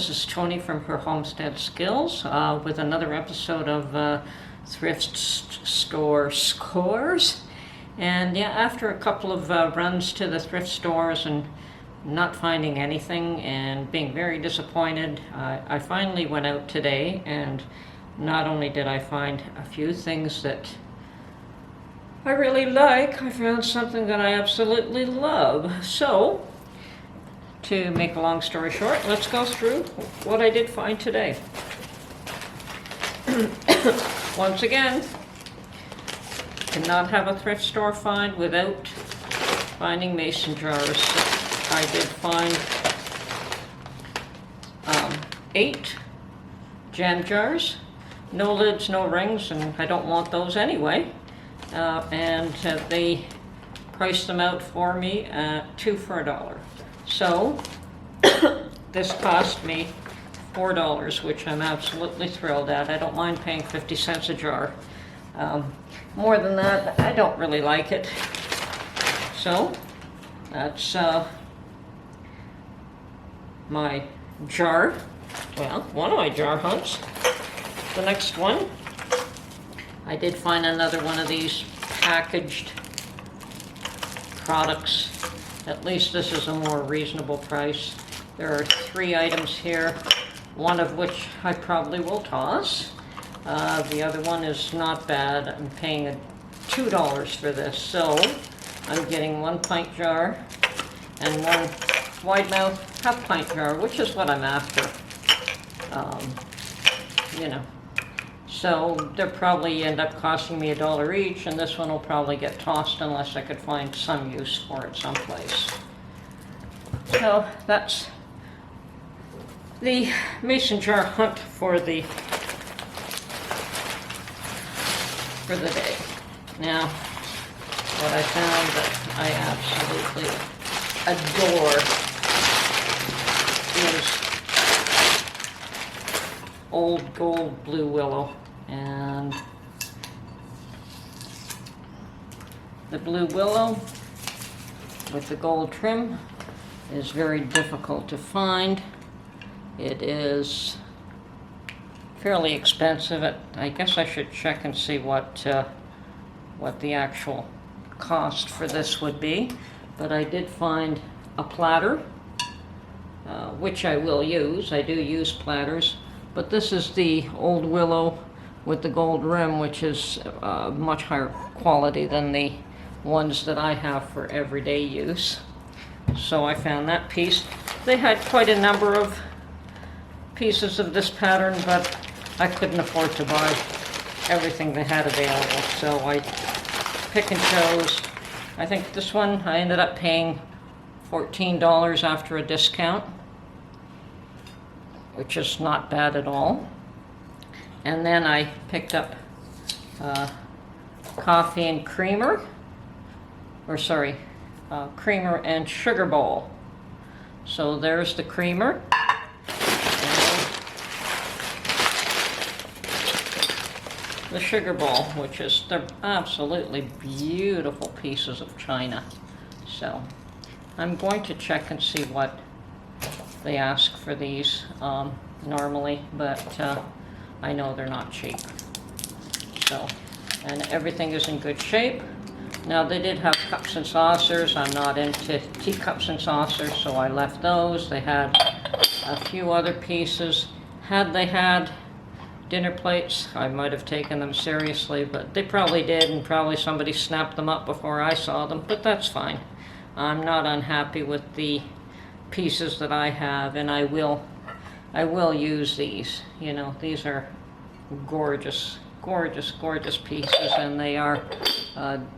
This is Tony from her Homestead Skills with another episode of Thrift Store Scores. And yeah, after a couple of runs to the thrift stores and not finding anything and being very disappointed, I finally went out today, and not only did I find a few things that I really like, I found something that I absolutely love. So, to make a long story short, let's go through what I did find today. Once again, cannot have a thrift store find without finding mason jars. I did find 8 jam jars, no lids, no rings, and I don't want those anyway. And they priced them out for me at 2 for $1. So this cost me $4, which I'm absolutely thrilled at. I don't mind paying 50 cents a jar. More than that, I don't really like it. So that's my jar, well, one of my jar hunts. The next one, I did find another one of these packaged products. At least this is a more reasonable price. There are 3 items here, one of which I probably will toss. The other one is not bad. I'm paying $2 for this. So I'm getting 1 pint jar and 1 wide mouth half pint jar, which is what I'm after. You know. So they'll probably end up costing me $1 each, and this one will probably get tossed unless I could find some use for it someplace. So that's the mason jar hunt for the day. Now, what I found that I absolutely adore is old gold blue willow. And the blue willow with the gold trim is very difficult to find. It is fairly expensive. I guess I should check and see what the actual cost for this would be. But I did find a platter, which I will use. I do use platters. But this is the old willow with the gold rim, which is much higher quality than the ones that I have for everyday use. So I found that piece. They had quite a number of pieces of this pattern, but I couldn't afford to buy everything they had available. So I pick and chose. I think this one I ended up paying $14 after a discount, which is not bad at all. And then I picked up coffee and creamer, creamer and sugar bowl. So there's the creamer. And the sugar bowl, which is, they're absolutely beautiful pieces of china. So I'm going to check and see what they ask for these normally, but I know they're not cheap. So, and everything is in good shape. Now they did have cups and saucers. I'm not into teacups and saucers, so I left those. They had a few other pieces. Had they had dinner plates, I might have taken them seriously, but they probably did, and probably somebody snapped them up before I saw them, but that's fine. I'm not unhappy with the pieces that I have, and I will use these. You know, these are gorgeous, gorgeous, gorgeous pieces, and they are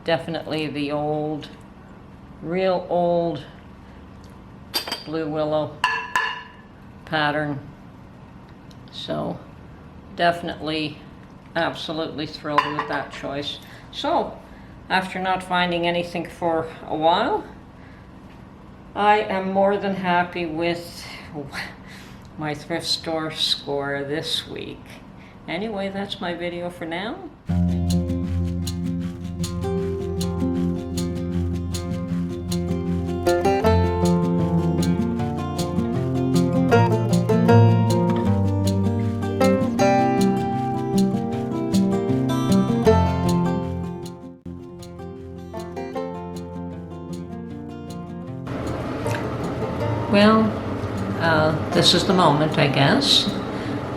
definitely the old, real old blue willow pattern. So definitely, absolutely thrilled with that choice. So after not finding anything for a while, I am more than happy with my thrift store score this week. Anyway, that's my video for now. this is the moment, I guess.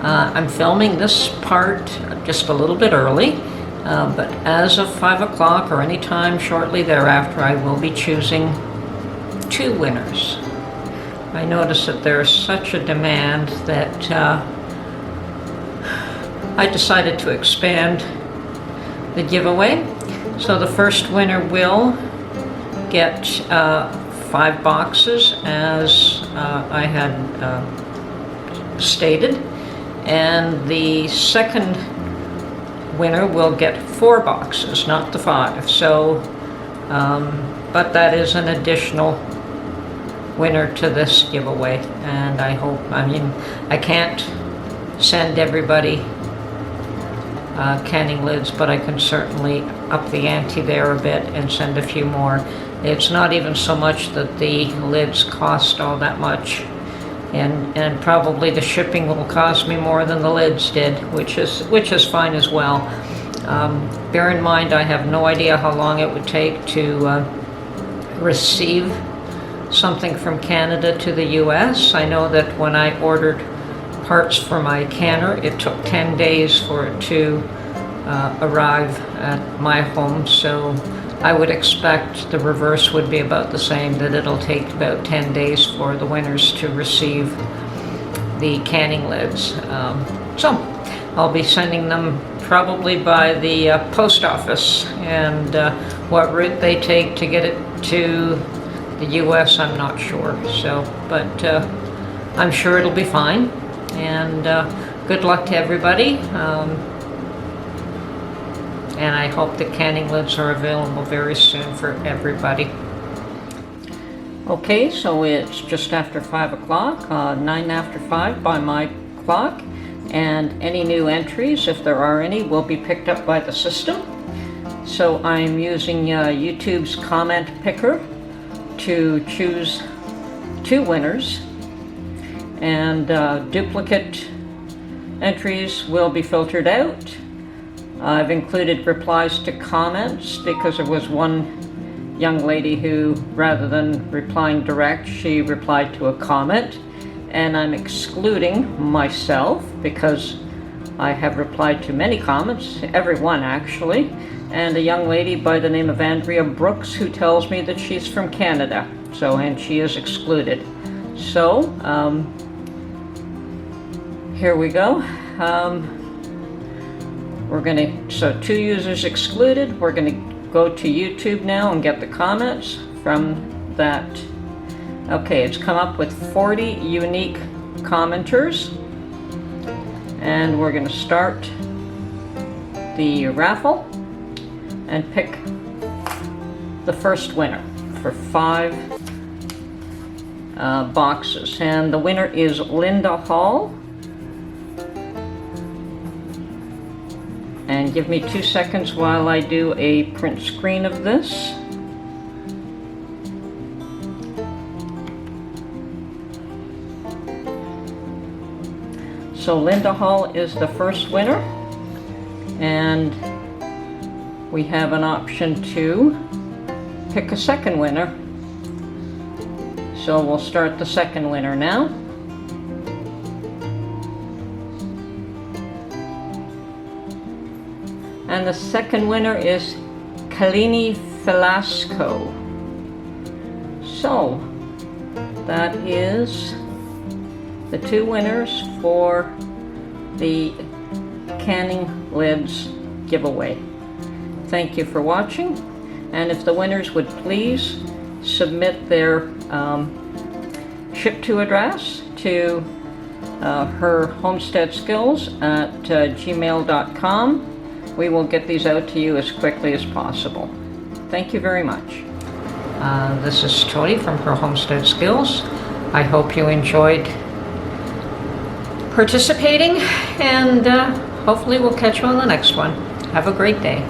I'm filming this part just a little bit early, but as of 5 o'clock or any time shortly thereafter, I will be choosing 2 winners. I noticed that there's such a demand that I decided to expand the giveaway. So the first winner will get 5 boxes, as I had stated, and the second winner will get 4 boxes, not the 5. So, but that is an additional winner to this giveaway, and I hope, I mean, I can't send everybody canning lids, but I can certainly up the ante there a bit and send a few more. It's not even so much that the lids cost all that much, and probably the shipping will cost me more than the lids did, which is fine as well. Bear in mind, I have no idea how long it would take to receive something from Canada to the US. I know that when I ordered parts for my canner, it took 10 days for it to arrive at my home, so I would expect the reverse would be about the same, that it'll take about 10 days for the winners to receive the canning lids. So I'll be sending them probably by the post office, and what route they take to get it to the US, I'm not sure. So, but I'm sure it'll be fine, and good luck to everybody. And I hope the canning lids are available very soon for everybody. Okay, so it's just after 5 o'clock, 9 after 5 by my clock, and any new entries, if there are any, will be picked up by the system. So I'm using YouTube's comment picker to choose 2 winners, and duplicate entries will be filtered out. I've included replies to comments because there was one young lady who, rather than replying direct, she replied to a comment, and I'm excluding myself because I have replied to many comments, everyone actually, and a young lady by the name of Andrea Brooks who tells me that she's from Canada, so, and she is excluded. So here we go. So 2 users excluded. We're gonna go to YouTube now and get the comments from that. Okay, it's come up with 40 unique commenters, and we're gonna start the raffle and pick the first winner for 5 boxes, and the winner is Linda Hall. And give me 2 seconds while I do a print screen of this. So Linda Hall is the first winner, and we have an option to pick a second winner. So we'll start the second winner now. And the second winner is Kalini Velasco. So that is the 2 winners for the canning lids giveaway. Thank you for watching, and if the winners would please submit their ship to address to her Homestead Skills at gmail.com. We will get these out to you as quickly as possible. Thank you very much. This is Tony from Her Homestead Skills. I hope you enjoyed participating, and hopefully we'll catch you on the next one. Have a great day.